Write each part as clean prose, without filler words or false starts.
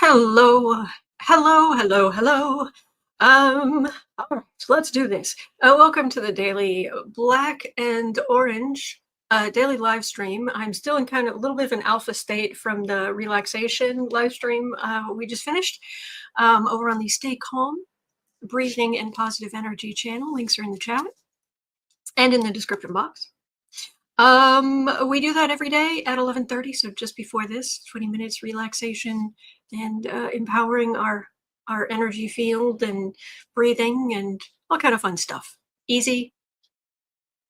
Hello, hello. All right, let's do this. Welcome to the daily black and orange daily live stream. I'm still in kind of a little bit of an alpha state from the relaxation live stream we just finished over on the Stay Calm, Breathing and Positive Energy channel. Links are in the chat and in the description box. We do that every day at 11:30, so just before this, 20 minutes relaxation and empowering our energy field and breathing and all kind of fun stuff. Easy,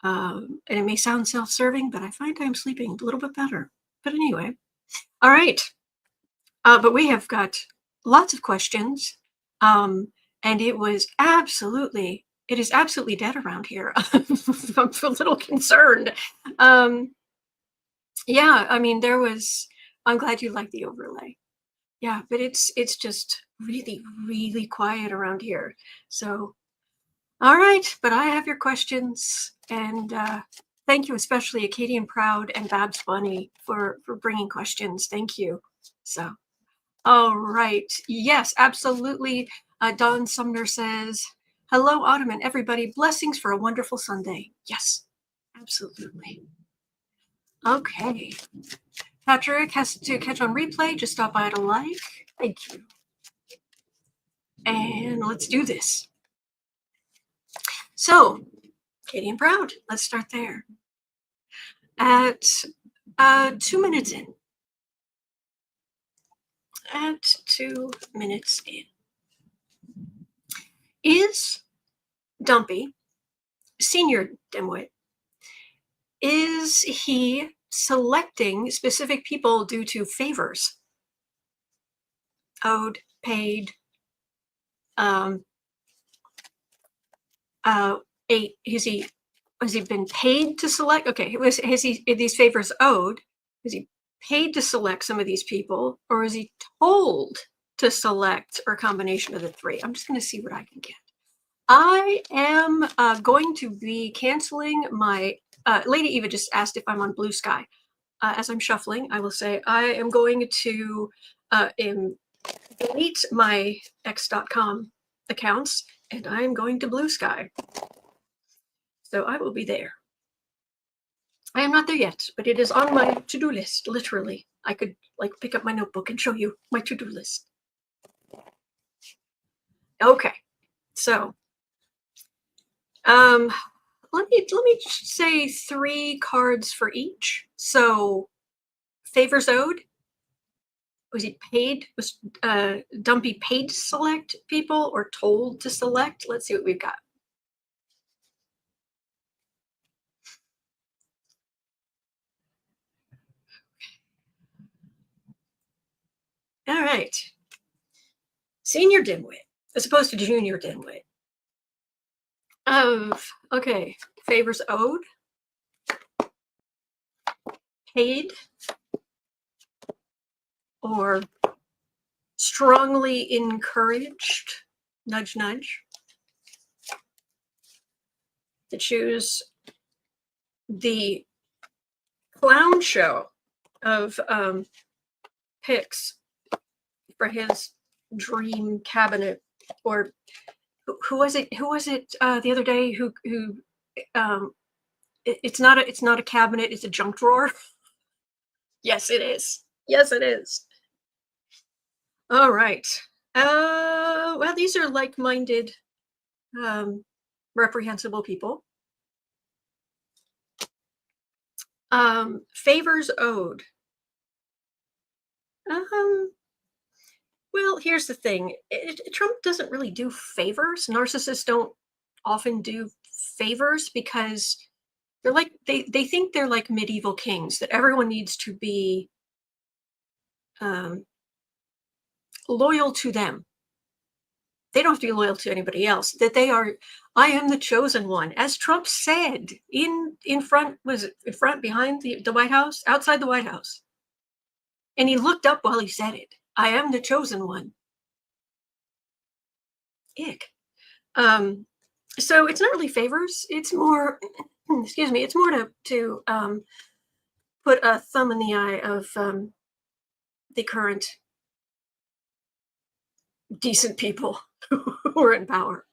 and it may sound self-serving, but I find I'm sleeping a little bit better. But anyway, all right. But we have got lots of questions, and it is absolutely dead around here. I'm a little concerned. Yeah, I mean, I'm glad you like the overlay. Yeah, but it's just really quiet around here. So, all right, but I have your questions, and thank you, especially Acadian Proud and Babs Bunny for bringing questions. Thank you. So, all right, yes, absolutely. Don Sumner says, "Hello, Ottoman, everybody. Blessings for a wonderful Sunday." Yes, absolutely. Okay. Patrick has to catch on replay. Just stop by to like. Thank you. And let's do this. So, Katie and Proud, let's start there. At 2 minutes in. At 2 minutes in. Is Dumpy, senior dimwit, is he selecting specific people due to favors? Owed, paid, has he been paid to select? Okay, has he these favors owed? Is he paid to select some of these people, or is he told to select, or a combination of the three? I'm just going to see what I can get. I am going to be canceling my Lady Eva just asked if I'm on Blue Sky. As I'm shuffling, I will say I am going to delete my x.com accounts, and I'm going to Blue Sky. So I will be there. I am not there yet, but it is on my to-do list, literally. I could pick up my notebook and show you my to-do list. Okay, so let me say 3 cards for each. So favors owed. Was he paid? Was Dumpy paid to select people or told to select? Let's see what we've got. All right. Senior dimwit, as opposed to junior dimwit. Okay. Favors owed. Paid. Or strongly encouraged, nudge, nudge, to choose the clown show of picks for his dream cabinet. Or who was it the other day who it's not a cabinet, it's a junk drawer. Yes, it is. Yes, it is. All right. Well, these are like-minded, reprehensible people. Favors owed. Well, here's the thing. Trump doesn't really do favors. Narcissists don't often do favors because they're like they think they're like medieval kings, that everyone needs to be loyal to them. They don't have to be loyal to anybody else. That they are, I am the chosen one, as Trump said in front, was it in front, behind the White House, outside the White House, and he looked up while he said it. I am the chosen one. Ick. So it's not really favors. It's more, excuse me. It's more to put a thumb in the eye of the current decent people who are in power.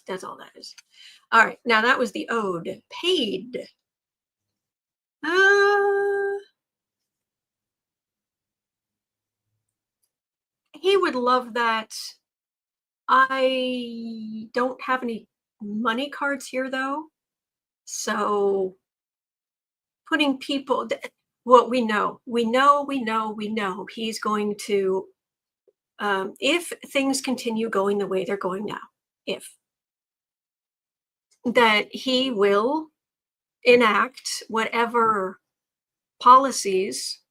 That's all that is. All right, now that was the ode. Paid. He would love that. I don't have any money cards here though. So putting people, what we know he's going to, if things continue going the way they're going now, if that he will enact whatever policies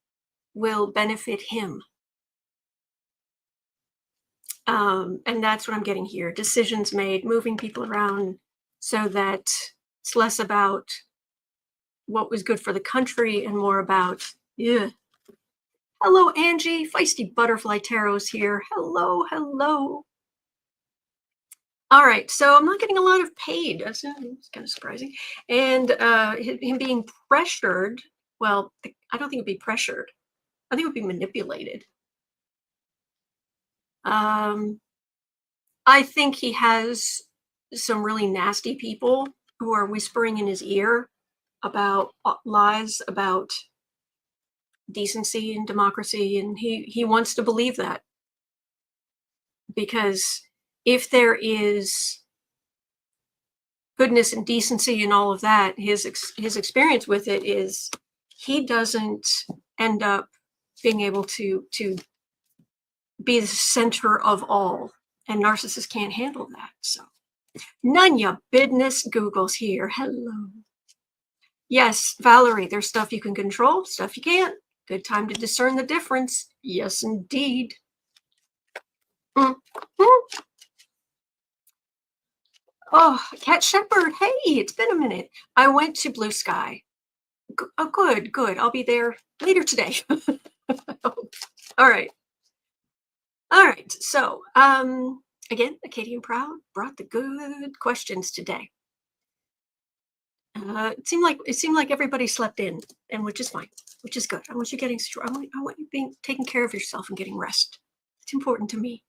will benefit him. And that's what I'm getting here. Decisions made, moving people around so that it's less about what was good for the country and more about, yeah. Hello, Angie. Feisty Butterfly Tarot's here. Hello, hello. All right, so I'm not getting a lot of paid. That's kind of surprising. And him being pressured, well, I don't think it'd be pressured. I think it would be manipulated. I think he has some really nasty people who are whispering in his ear about lies about decency and democracy, and he wants to believe that, because if there is goodness and decency and all of that, his experience with it is he doesn't end up being able to be the center of all, and narcissists can't handle that. So none ya business. Google's here. Hello. Yes, Valerie, there's stuff you can control, stuff you can't. Good time to discern the difference. Yes, indeed. Oh, Cat Shepherd, hey, it's been a minute. I went to Blue Sky. Oh, good. I'll be there later today. All right. So, again, Acadian Proud brought the good questions today. It seemed like everybody slept in, and which is fine, which is good. I want you getting I want you being taking care of yourself and getting rest. It's important to me.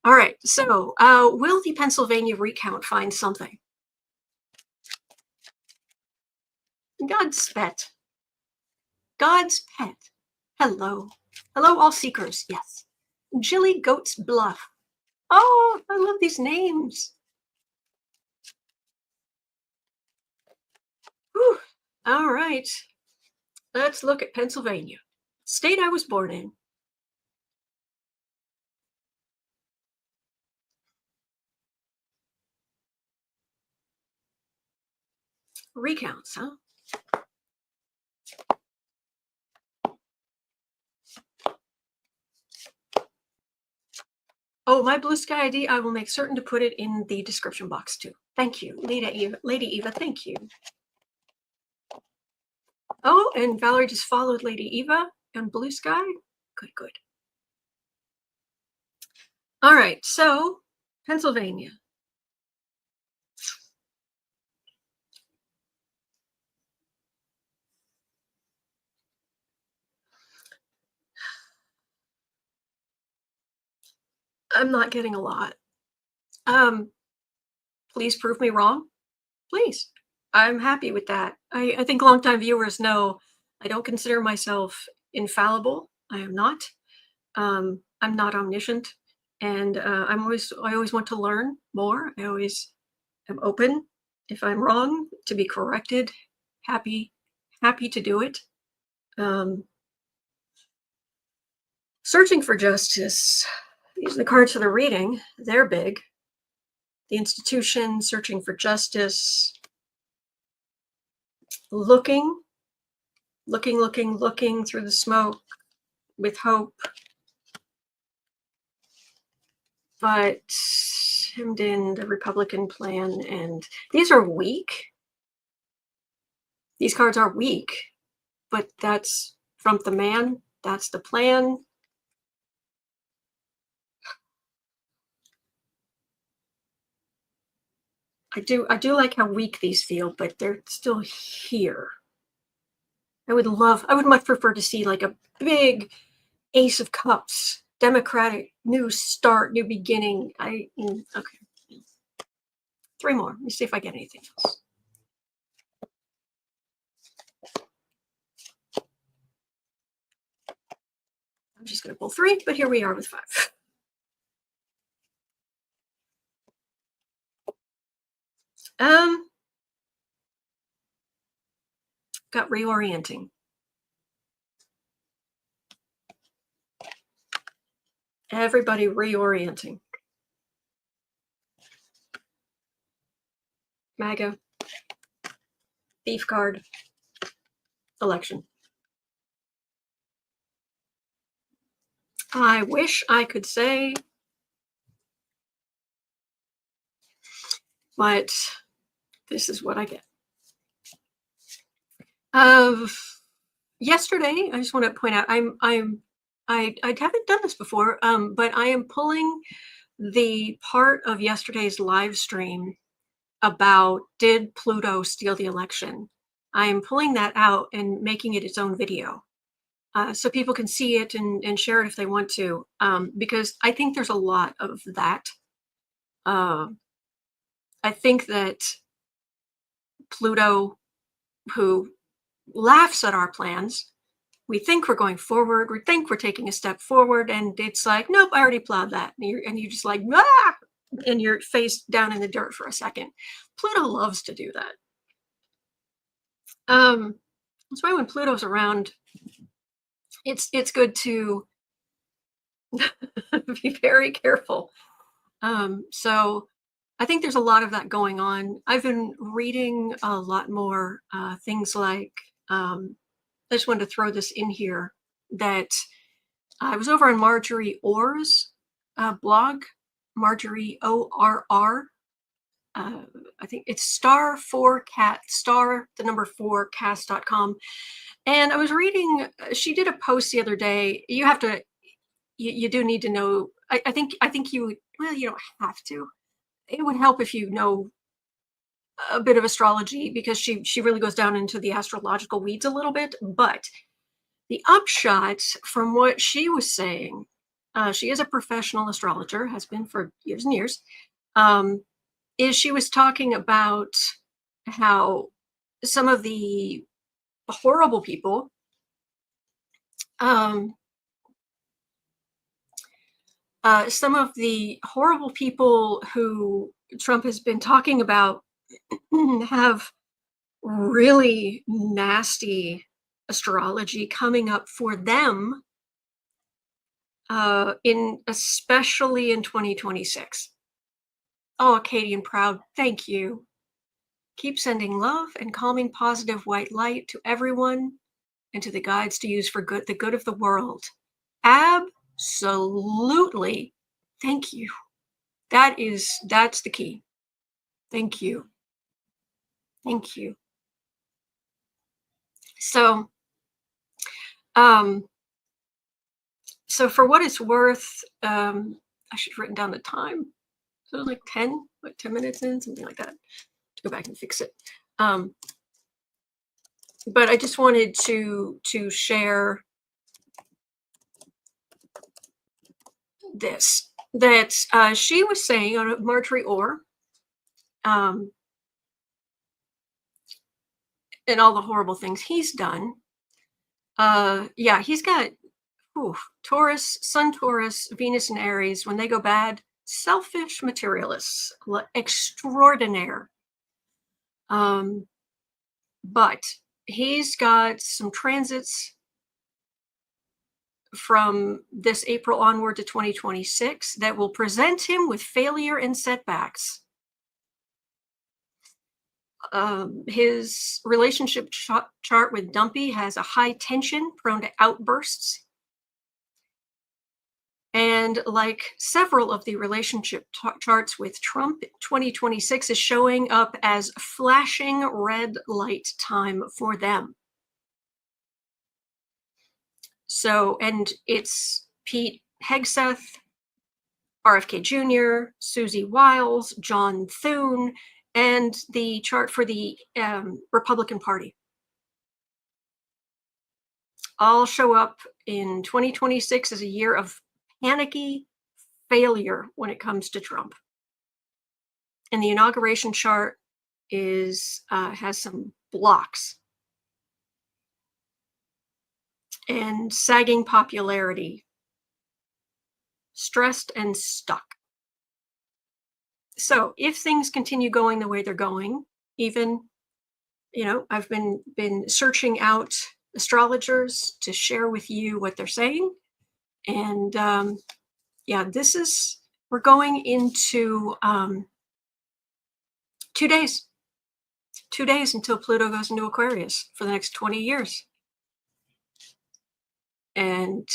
All right, so will the Pennsylvania recount find something? God's pet. Hello, all seekers. Yes, Jilly Goat's Bluff. Oh, I love these names. Whew. All right, let's look at Pennsylvania, state I was born in. Recounts, huh? Oh, my Blue Sky ID, I will make certain to put it in the description box too. Thank you, Lady Eva, thank you. Oh, and Valerie just followed Lady Eva and Blue Sky. Good. All right, so Pennsylvania. I'm not getting a lot. Please prove me wrong. Please. I'm happy with that. I think longtime viewers know I don't consider myself infallible. I am not. I'm not omniscient, and I always want to learn more. I always am open, if I'm wrong, to be corrected. Happy to do it. Searching for justice. These are the cards for the reading. They're big. The institution, searching for justice. Looking through the smoke with hope, but hemmed in the Republican plan, and these are weak. These cards are weak, but that's from the man. That's the plan. I do like how weak these feel, but they're still here. I would much prefer to see like a big Ace of Cups democratic new start, new beginning. Okay. 3 more. Let me see if I get anything else. I'm just going to pull 3, but here we are with 5. Got reorienting. Everybody reorienting. MAGA. Thief card. Election. I wish I could say, but this is what I get. Yesterday, I just want to point out, I haven't done this before, but I am pulling the part of yesterday's live stream about did Pluto steal the election. I am pulling that out and making it its own video. So people can see it and share it if they want to, because I think there's a lot of that. I think that Pluto, who laughs at our plans, we think we're going forward, we think we're taking a step forward, and it's like, nope, I already plowed that. And you're just like, ah! And you're face down in the dirt for a second. Pluto loves to do that. That's why when Pluto's around, it's good to be very careful. So I think there's a lot of that going on. I've been reading a lot more things like, I just wanted to throw this in here, that I was over on Marjorie Orr's blog, Marjorie ORR. I think it's star4cast.com. And I was reading, she did a post the other day. You have to, you do need to know, I think you, well, you don't have to. It would help if you know a bit of astrology, because she really goes down into the astrological weeds a little bit. But the upshot from what she was saying, she is a professional astrologer, has been for years and years, is she was talking about how some of the horrible people, who Trump has been talking about have really nasty astrology coming up for them, especially in 2026. Oh, Katie and Proud, thank you. Keep sending love and calming positive white light to everyone and to the guides to use for the good of the world. Absolutely. Thank you. That's the key. Thank you. Thank you. So, so for what it's worth, I should have written down the time. So like 10 minutes in, something like that. To go back and fix it. But I just wanted to share this, that she was saying on Marjorie Orr, and all the horrible things he's done. Yeah, he's got Taurus, Sun Taurus, Venus and Aries. When they go bad, selfish materialists, extraordinaire. But he's got some transits from this April onward to 2026 that will present him with failure and setbacks. His relationship chart with Dumpy has a high tension, prone to outbursts. And like several of the relationship charts with Trump, 2026 is showing up as flashing red light time for them. So, and it's Pete Hegseth, RFK Jr., Susie Wiles, John Thune, and the chart for the Republican Party. All show up in 2026 as a year of panicky failure when it comes to Trump. And the inauguration chart is has some blocks and sagging popularity, stressed and stuck. So if things continue going the way they're going, even, I've been searching out astrologers to share with you what they're saying. And yeah, we're going into 2 days. 2 days until Pluto goes into Aquarius for the next 20 years. And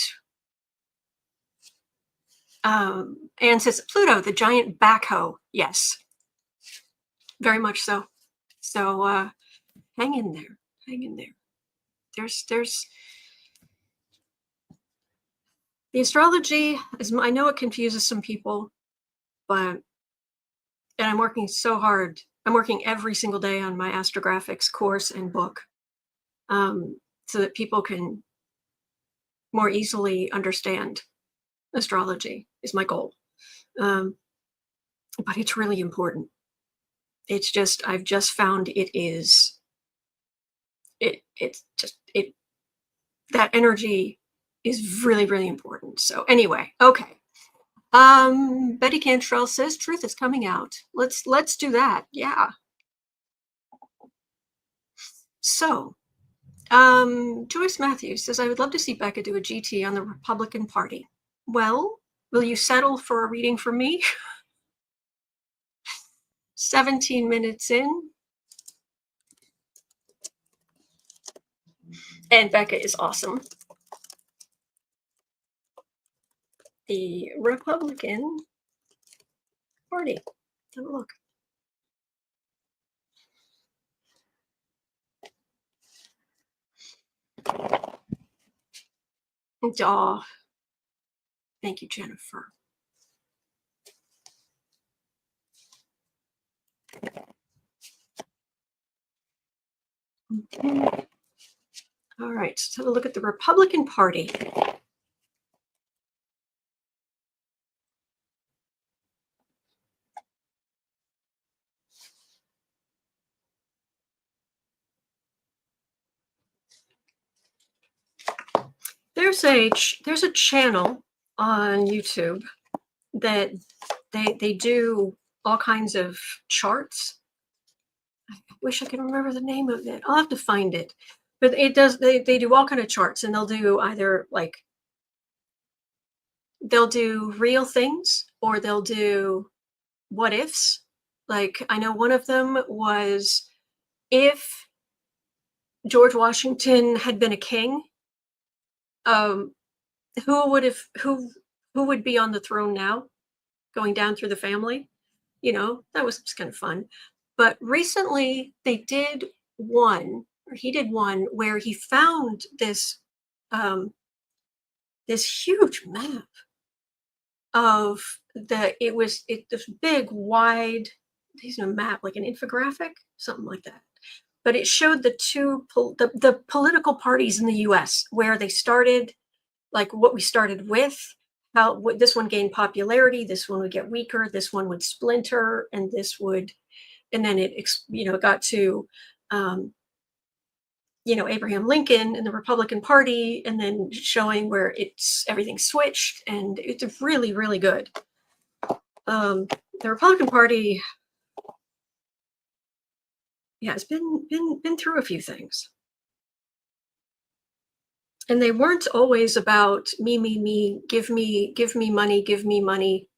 Anne says, Pluto, the giant backhoe. Yes, very much so. So hang in there. Hang in there. There's the astrology I know it confuses some people, and I'm working so hard. I'm working every single day on my astrographics course and book, so that people can more easily understand astrology is my goal. But it's really important. I've just found that energy is really, really important. So anyway, okay. Betty Cantrell says truth is coming out. Let's do that. Yeah. So, Joyce Matthews says, I would love to see Becca do a GT on the Republican Party. Well, will you settle for a reading from me? 17 minutes in. And Becca is awesome. The Republican Party. Have a look. Oh, thank you, Jennifer. Okay. All right, let's have a look at the Republican Party. There's a channel on YouTube that they do all kinds of charts. I wish I could remember the name of it. I'll have to find it. But they do all kind of charts, and they'll do either they'll do real things or they'll do what ifs. Like I know one of them was if George Washington had been a king, who would be on the throne now, going down through the family? That was just kind of fun. But recently he did one where he found this huge map of this big wide, map, like an infographic, something like that. But it showed the political parties in the US, where they started, like what we started with, how this one gained popularity, this one would get weaker, this one would splinter, and then it got to Abraham Lincoln and the Republican Party, and then showing where everything switched, and it's really, really good. The Republican Party, yeah, has been through a few things. And they weren't always about me, give me money, give me money,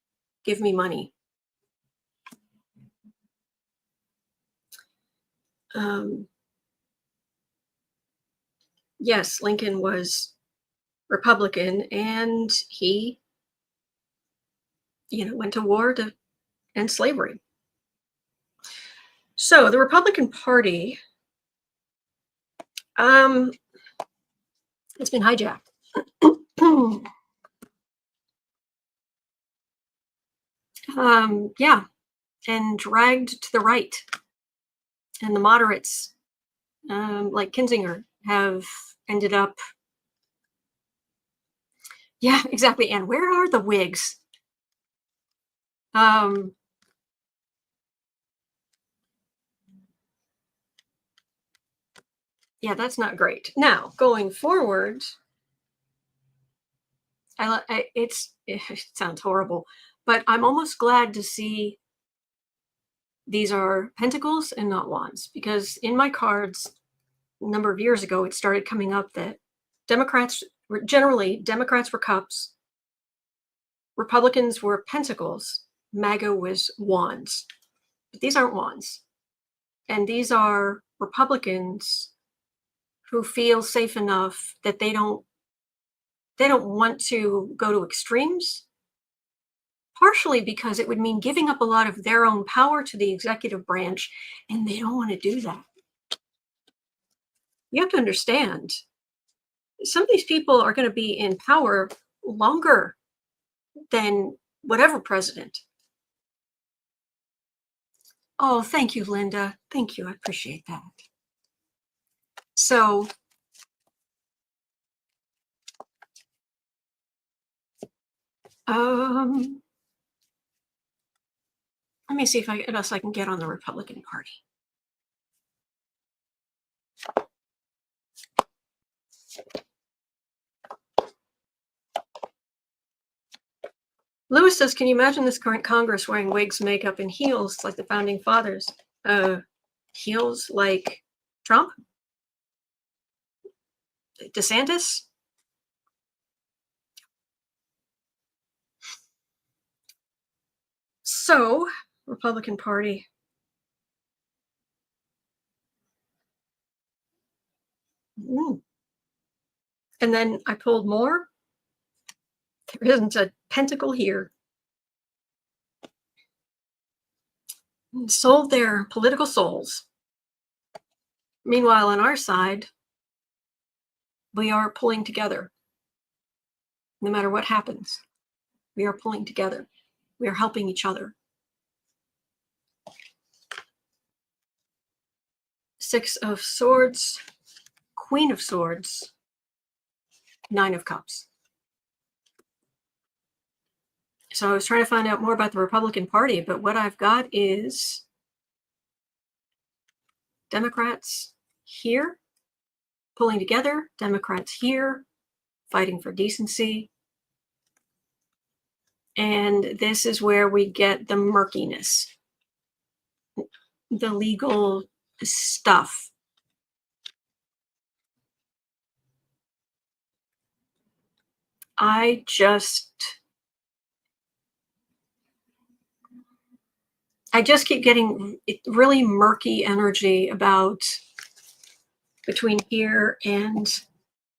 give me money. Yes, Lincoln was Republican, and he, went to war to end slavery. So the Republican Party, it's been hijacked. Yeah, and dragged to the right. And the moderates, like Kinzinger, have ended up Yeah, exactly. And where are the wigs? Um, yeah, that's not great. Now, going forward, it sounds horrible, but I'm almost glad to see these are pentacles and not wands, because in my cards a number of years ago, it started coming up that Democrats were cups, Republicans were pentacles, MAGA was wands. But these aren't wands. And these are Republicans who feel safe enough that they don't want to go to extremes, partially because it would mean giving up a lot of their own power to the executive branch, and they don't want to do that. You have to understand, some of these people are going to be in power longer than whatever president. Oh, thank you, Linda. Thank you. I appreciate that. So, let me see if what else I can get on the Republican Party. Lewis says, can you imagine this current Congress wearing wigs, makeup, and heels like the founding fathers? Heels like Trump? DeSantis? So, Republican Party. And then I pulled more. There isn't a pentacle here. Sold their political souls. Meanwhile, on our side, we are pulling together. No matter what happens, we are pulling together. We are helping each other. Six of Swords, Queen of Swords, Nine of Cups. So I was trying to find out more about the Republican Party, but what I've got is Democrats here, pulling together, Democrats here, fighting for decency. And this is where we get the murkiness, the legal stuff. I just keep getting really murky energy about between here and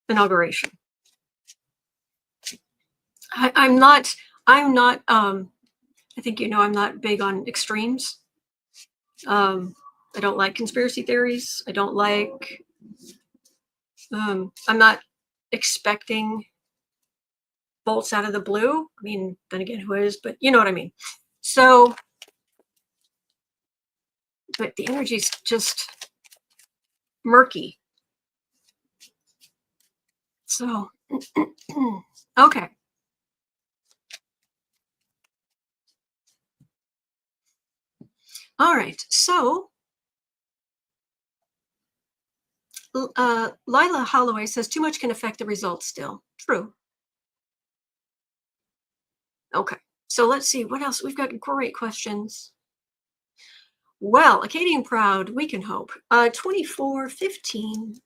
inauguration. I'm not, I think, I'm not big on extremes. I don't like conspiracy theories. I don't like, I'm not expecting bolts out of the blue. I mean, then again, who is, but you know what I mean. So, but the energy's just murky. So, okay. All right. So, Lila Holloway says too much can affect the results still. True. Okay. So let's see what else. We've got great questions. Well, Acadian Proud, we can hope. 2415. Thank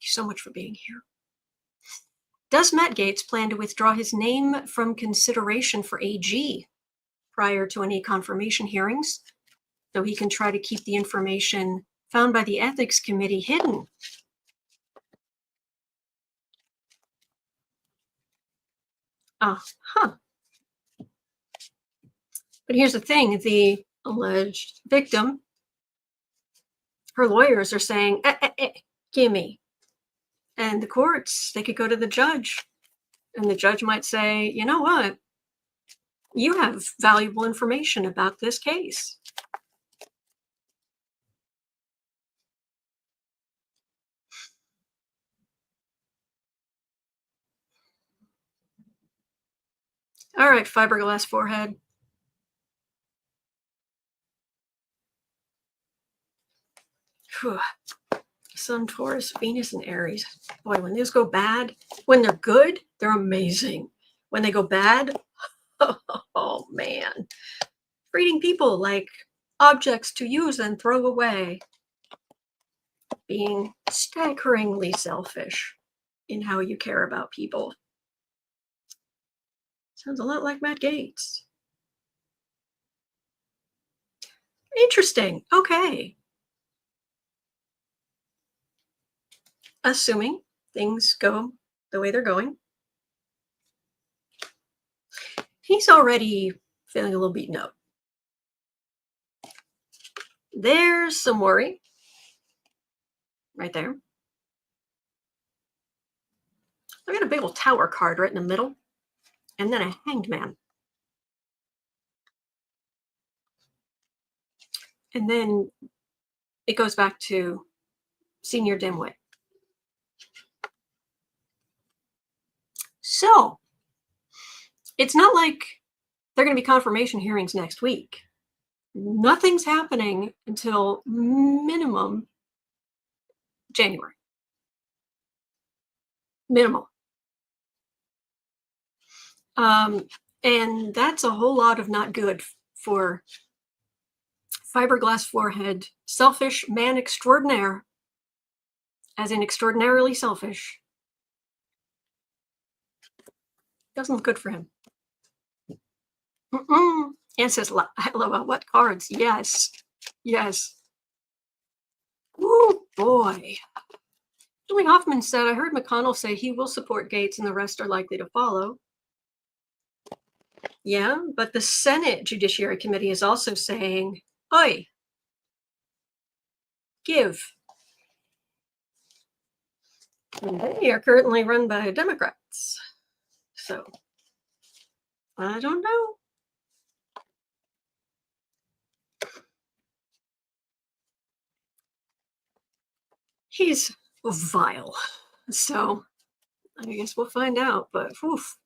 you so much for being here. Does Matt Gaetz plan to withdraw his name from consideration for AG prior to any confirmation hearings, so he can try to keep the information found by the Ethics Committee hidden? But here's the thing, the alleged victim, her lawyers are saying, gimme. And the courts, they could go to the judge, and the judge might say, you know what? You have valuable information about this case. All right, fiberglass forehead. Whew. Sun, Taurus, Venus, and Aries. Boy, when those go bad, when they're good, they're amazing. When they go bad, oh man. Treating people like objects to use and throw away. Being staggeringly selfish in how you care about people. Sounds a lot like Matt Gaetz. Interesting. Okay. Assuming things go the way they're going. He's already feeling a little beaten up. There's some worry right there. I got a big old tower card right in the middle, and then a hanged man. And then it goes back to senior dimwit. So it's not like they're going to be confirmation hearings next week. Nothing's happening until minimum January. Minimal. And that's a whole lot of not good for fiberglass forehead, selfish man extraordinaire, as in extraordinarily selfish. Doesn't look good for him. And says, LOL, what cards? Yes. Yes. Oh boy. Julie Hoffman said, I heard McConnell say he will support Gaetz and the rest are likely to follow. Yeah, but the Senate Judiciary Committee is also saying, oi, give. And they are currently run by Democrats. So, I don't know. He's vile. So, I guess we'll find out, but oof.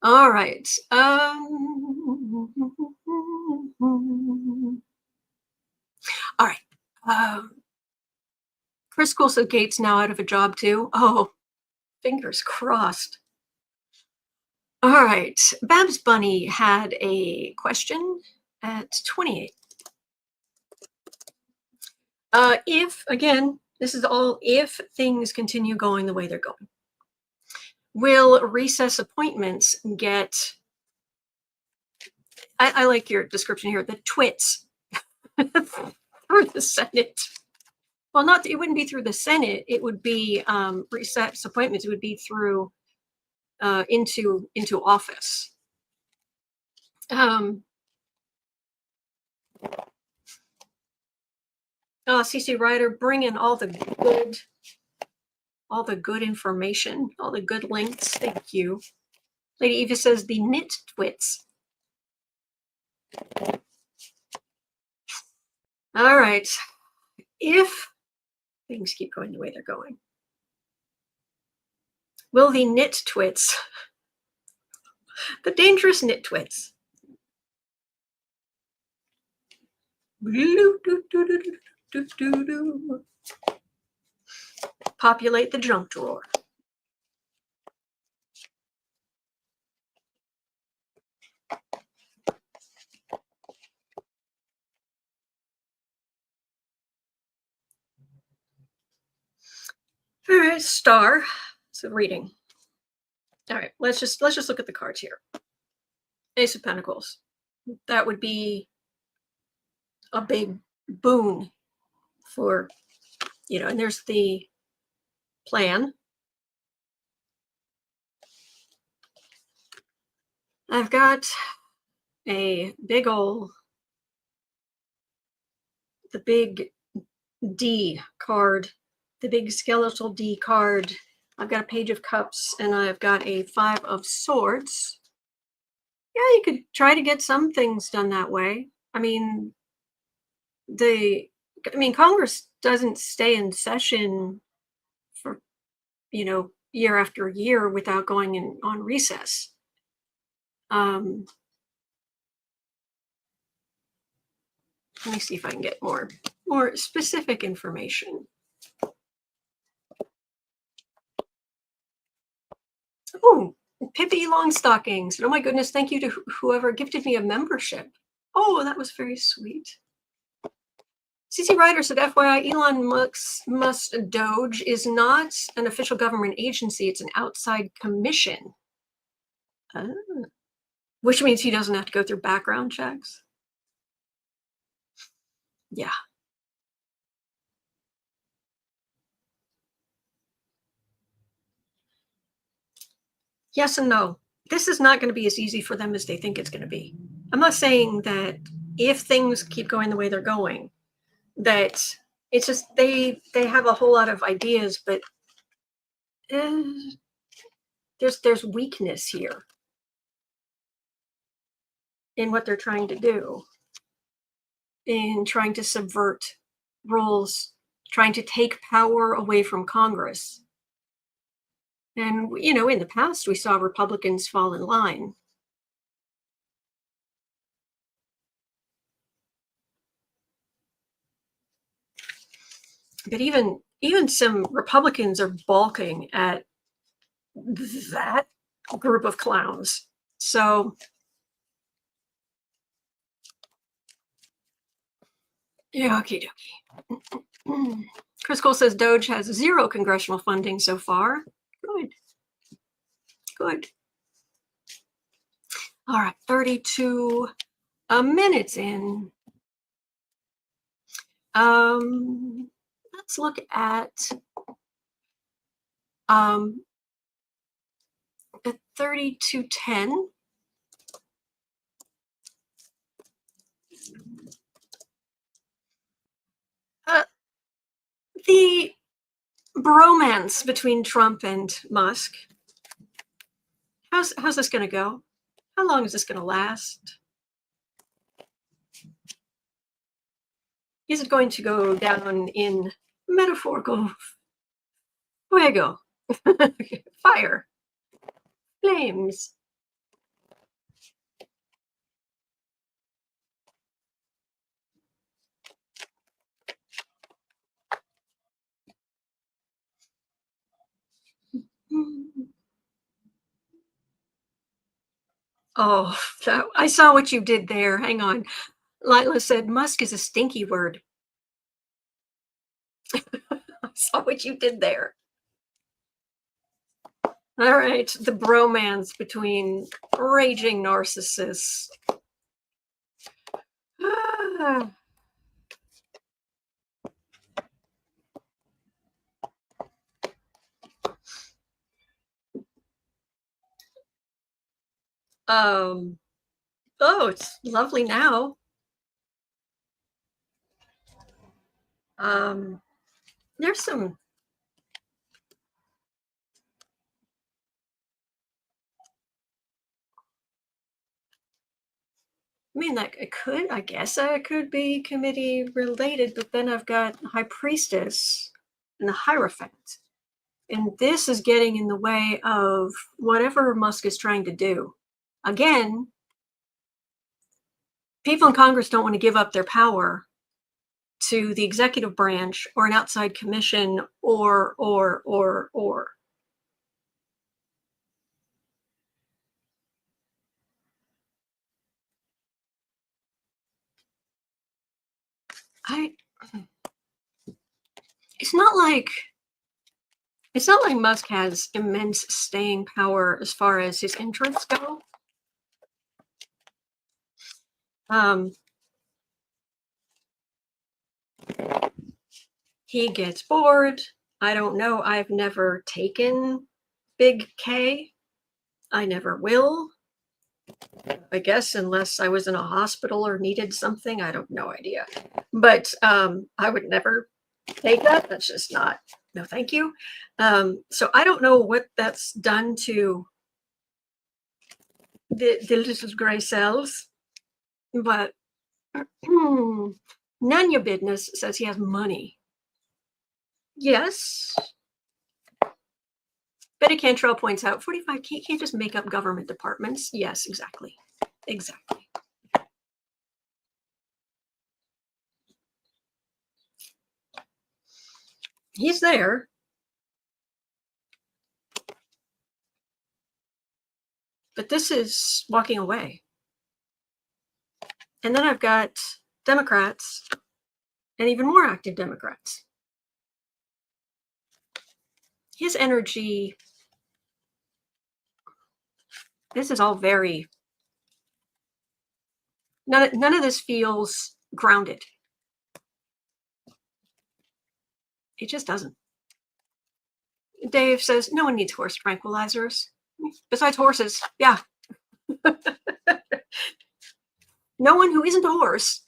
All right. All right. Chris School said Gaetz now out of a job too. Oh, fingers crossed. All right. Babs Bunny had a question at 28. If, again, this is all if things continue going the way they're going, will recess appointments get, I like your description here, the twits through the Senate? Well, it wouldn't be through the Senate. It would be recess appointments. It would be through into office. CC Ryder, bring in all the good information, all the good links. Thank you. Lady Eva says the knit twits. All right. If things keep going the way they're going, will the knit twits, the dangerous knit twits, populate the junk drawer? All right, star. So reading. All right, let's just look at the cards here. Ace of Pentacles. That would be a big boon for, and there's the plan. I've got a big old, the big D card, the big skeletal D card. I've got a Page of Cups and I've got a Five of Swords. Yeah, you could try to get some things done that way. I mean, Congress doesn't stay in session for, year after year without going on recess. Um, let me see if I can get more specific information. Oh, Pippi Longstockings. Oh my goodness, thank you to whoever gifted me a membership. Oh, that was very sweet. CC Ryder said, FYI, Elon Musk's DOGE is not an official government agency. It's an outside commission. Which means he doesn't have to go through background checks. Yeah. Yes and no. This is not going to be as easy for them as they think it's going to be. I'm not saying that if things keep going the way they're going, that it's just they have a whole lot of ideas, but there's weakness here in what they're trying to do, in trying to subvert rules, trying to take power away from Congress. And, you know, in the past, we saw Republicans fall in line. But even some Republicans are balking at that group of clowns. So, yeah, okie dokie. Chris Cole says DOGE has 0 congressional funding so far. Good. Good. All right, 32 minutes in. Let's look at 3210. The bromance between Trump and Musk. How's this going to go? How long is this going to last? Is it going to go down in metaphorical fuego? Fire, flames? Oh, I saw what you did there. Hang on. Lila said Musk is a stinky word. I saw what you did there. All right, the bromance between raging narcissists. Oh, it's lovely now. There's some I mean, like, I guess it could be committee related, but then I've got High Priestess and the Hierophant. And this is getting in the way of whatever Musk is trying to do. Again, people in Congress don't want to give up their power to the executive branch or an outside commission or. It's not like Musk has immense staying power as far as his interests go. He gets bored. I don't know. I've never taken Big K. I never will. I guess unless I was in a hospital or needed something. I don't no idea. But I would never take that. That's just not, no thank you. So I don't know what that's done to the little gray cells, but none of your business says he has money. Yes. Betty Cantrell points out 45 can't just make up government departments. Yes, exactly. Exactly. He's there. But this is walking away. And then I've got Democrats and even more active Democrats. His energy, this is all very, none of this feels grounded. It just doesn't. Dave says, no one needs horse tranquilizers. Besides horses, yeah. No one who isn't a horse.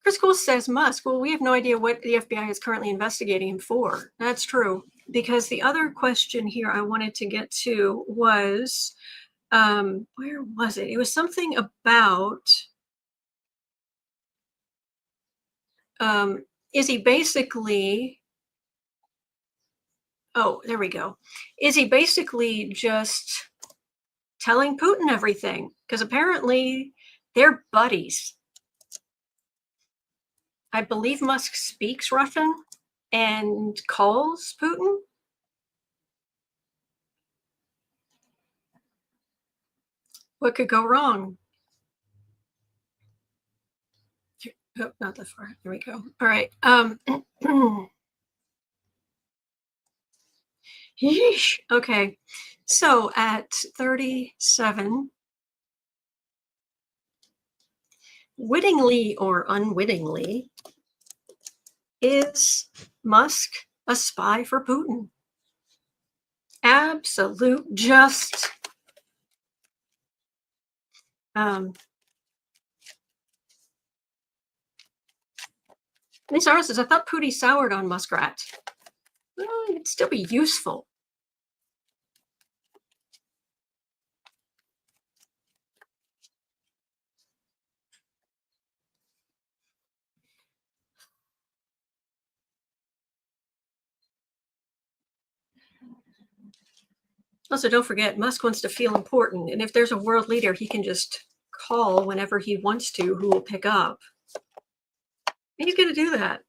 Chris Cool says Musk. Well, we have no idea what the FBI is currently investigating him for. That's true. Because the other question here I wanted to get to was, where was it? It was something about, is he basically, oh, there we go. Is he basically just telling Putin everything? Because apparently they're buddies. I believe Musk speaks Russian and calls Putin. What could go wrong? Oh, not that far. There we go. All right. Yeesh. Okay. So at 37, wittingly or unwittingly, is Musk a spy for Putin? Absolute just. Lisa says, I thought Pootie soured on muskrat. Well, it'd still be useful. Also, don't forget, Musk wants to feel important. And if there's a world leader, he can just call whenever he wants to, who will pick up. And he's going to do that.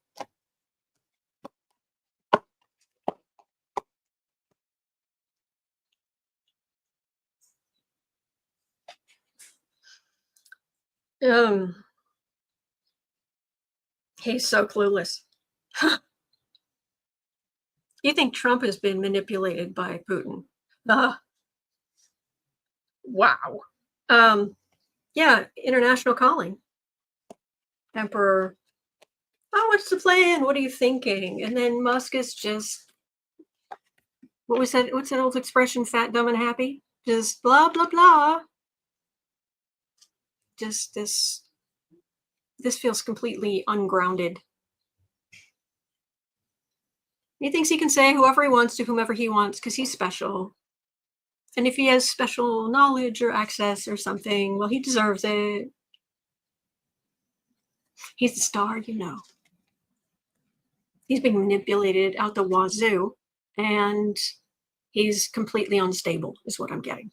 He's so clueless. You think Trump has been manipulated by Putin? Wow. Yeah, international calling. Emperor, oh, what's the plan? What are you thinking? And then Musk is just, what was that? What's that old expression? Fat, dumb, and happy? Just blah, blah, blah. Just this feels completely ungrounded. He thinks he can say whoever he wants to whomever he wants because he's special. And if he has special knowledge or access or something, well, he deserves it. He's the star, you know. He's being manipulated out the wazoo, and he's completely unstable, is what I'm getting.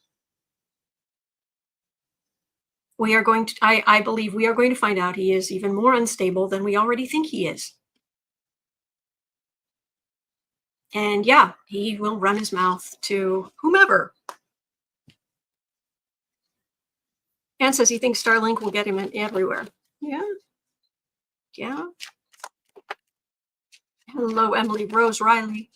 We are going to, I believe we are going to find out he is even more unstable than we already think he is. And yeah, he will run his mouth to whomever. Anne says he thinks Starlink will get him everywhere. Yeah. Yeah. Hello, Emily Rose Riley.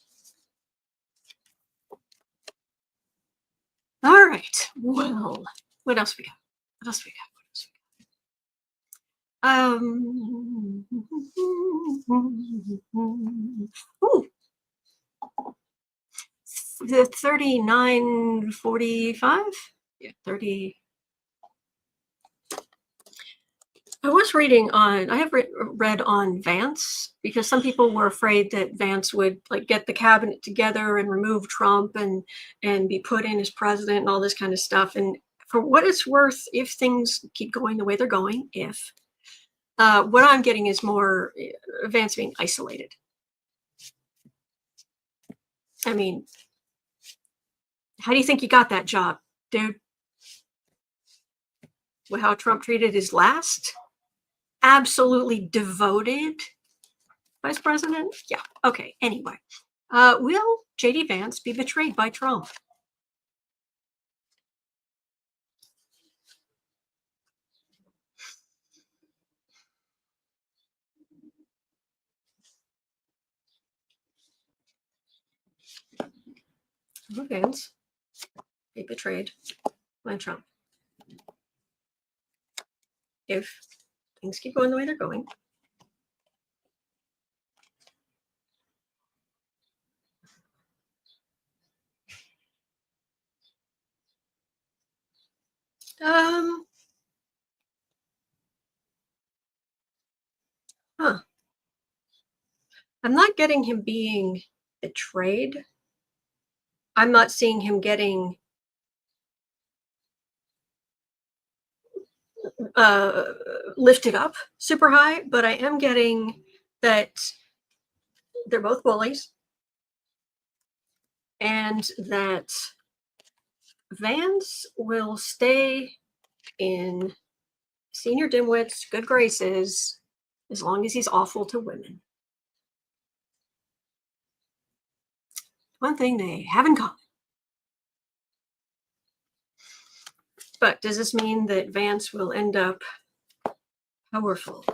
All right. Well, what else we got? What else we got? What else we got? Ooh. The 3945? Yeah, 30. I was reading on, I have read on Vance, because some people were afraid that Vance would like get the cabinet together and remove Trump and be put in as president and all this kind of stuff. And for what it's worth, if things keep going the way they're going, what I'm getting is more Vance being isolated. I mean, how do you think you got that job, dude? With how Trump treated his last absolutely devoted vice president? Yeah. Okay. Anyway, will JD Vance be betrayed by Trump? Will Vance be betrayed by Trump if things keep going the way they're going? Huh. I'm not getting him being betrayed. I'm not seeing him getting lifted up super high, but I am getting that they're both bullies and that Vance will stay in senior dimwit's good graces as long as he's awful to women. One thing they have in common. But does this mean that Vance will end up powerful?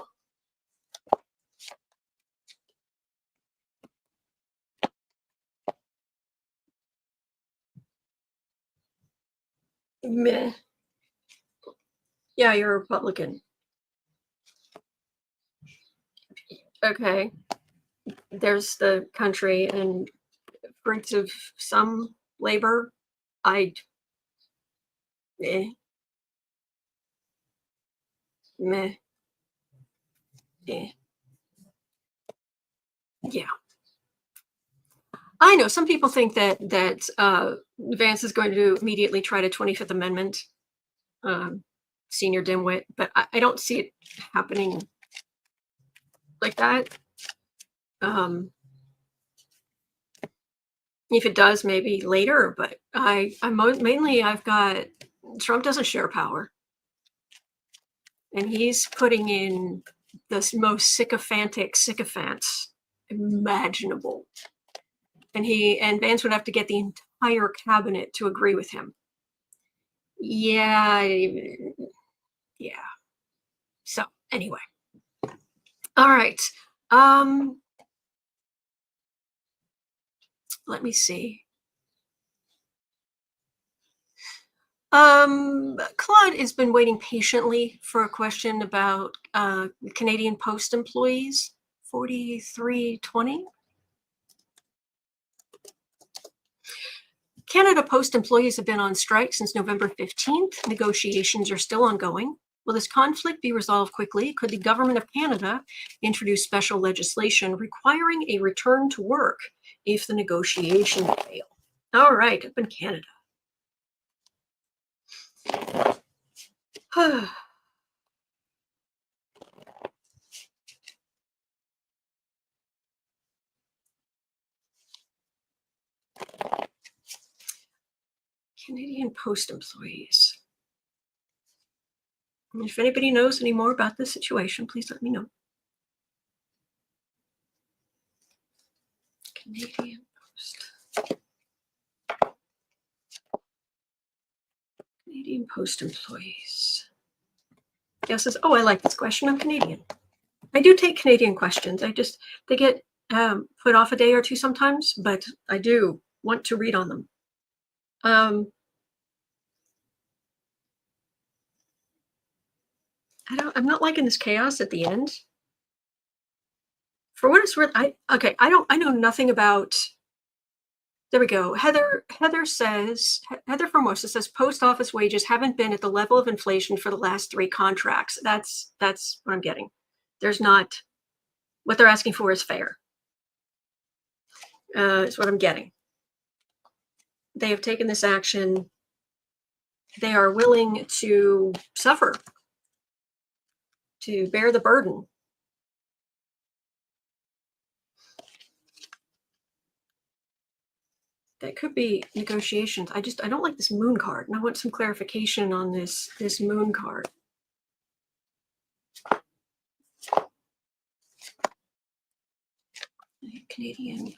Meh. Yeah, you're a Republican. Okay. There's the country and fruits of some labor. I meh. Meh. Yeah. Yeah. I know some people think that Vance is going to immediately try to 25th Amendment senior dimwit, but I don't see it happening like that. If it does, maybe later, but mainly I've got Trump doesn't share power, and he's putting in the most sycophantic sycophants imaginable, and Vance would have to get the entire cabinet to agree with him. Yeah. So anyway, all right. Let me see. Claude has been waiting patiently for a question about Canadian Post employees. 4320. Canada Post employees have been on strike since November 15th. Negotiations are still ongoing. Will this conflict be resolved quickly? Could the government of Canada introduce special legislation requiring a return to work if the negotiations fail? All right, up in Canada. Canadian Post employees. If anybody knows any more about this situation, please let me know. Canadian Post. Canadian Post employees. Yes, says, oh, I like this question. I'm Canadian. I do take Canadian questions. They get put off a day or two sometimes, but I do want to read on them. I'm not liking this chaos at the end. For what it's worth, I know nothing about. There we go. Heather Formosa says post office wages haven't been at the level of inflation for the last 3 contracts. That's what I'm getting. There's not, what they're asking for is fair. Is what I'm getting. They have taken this action. They are willing to suffer, to bear the burden. that could be negotiations. I don't like this moon card, and I want some clarification on this moon card. Canadian.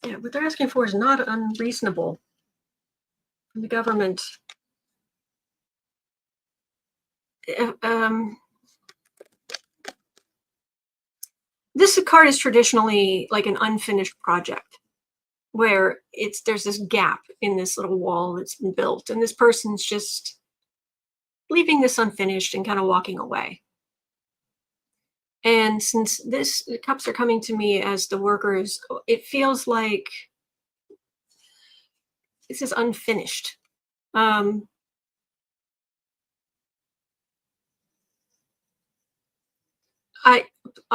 Yeah, what they're asking for is not unreasonable from the government. This card is traditionally like an unfinished project where there's this gap in this little wall that's been built, and this person's just leaving this unfinished and kind of walking away. And since the cups are coming to me as the workers, it feels like this is unfinished. I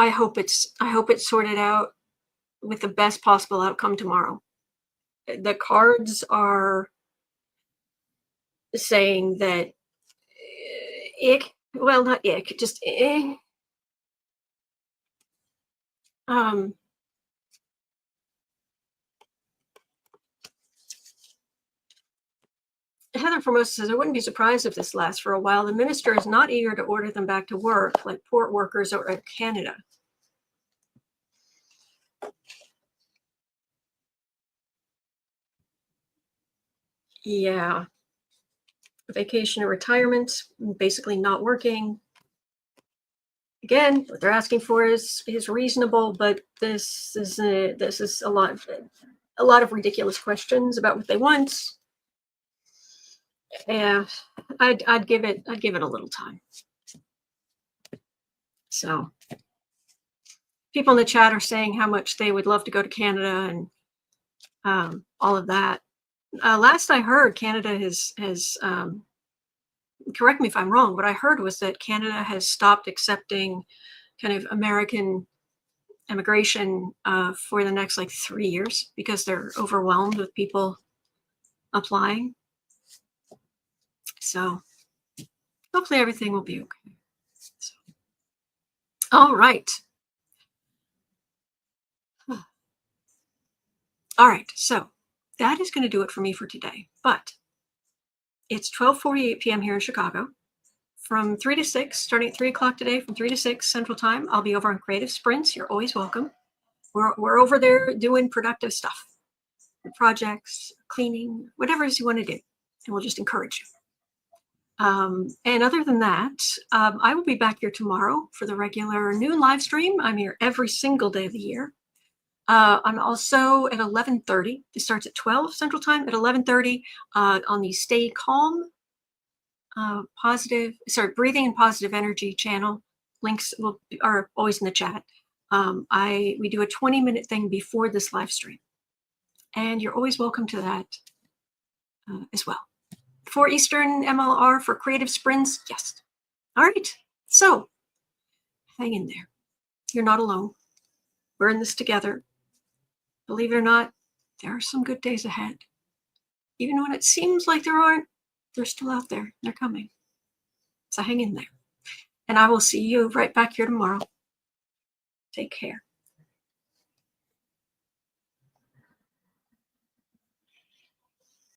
hope it's sorted out with the best possible outcome tomorrow. The cards are saying that not ick, just Heather Formosa says, I wouldn't be surprised if this lasts for a while. The minister is not eager to order them back to work like port workers or in Canada. Yeah. Vacation or retirement, basically not working. Again, what they're asking for is reasonable, but this is a lot of ridiculous questions about what they want. Yeah, I'd give it a little time. So people in the chat are saying how much they would love to go to Canada and all of that. Last I heard, Canada has correct me if I'm wrong, what I heard was that Canada has stopped accepting kind of American immigration for the next 3 years because they're overwhelmed with people applying. So hopefully everything will be okay. So, all right. All right, so that is going to do it for me for today. But it's 12:48 p.m. here in Chicago. From 3 to 6, starting at 3 o'clock today, from 3 to 6 Central Time, I'll be over on Creative Sprints. You're always welcome. We're over there doing productive stuff, projects, cleaning, whatever it is you want to do, and we'll just encourage you. And other than that, I will be back here tomorrow for the regular noon live stream. I'm here every single day of the year. I'm also at 11:30. It starts at 12 Central Time. At 11:30 on the Stay Calm, breathing and positive energy channel. Links are always in the chat. We do a 20-minute thing before this live stream, and you're always welcome to that as well. 4 Eastern MLR for Creative Sprints. Yes. All right. So hang in there. You're not alone. We're in this together. Believe it or not, there are some good days ahead. Even when it seems like there aren't, they're still out there. They're coming. So hang in there. And I will see you right back here tomorrow. Take care.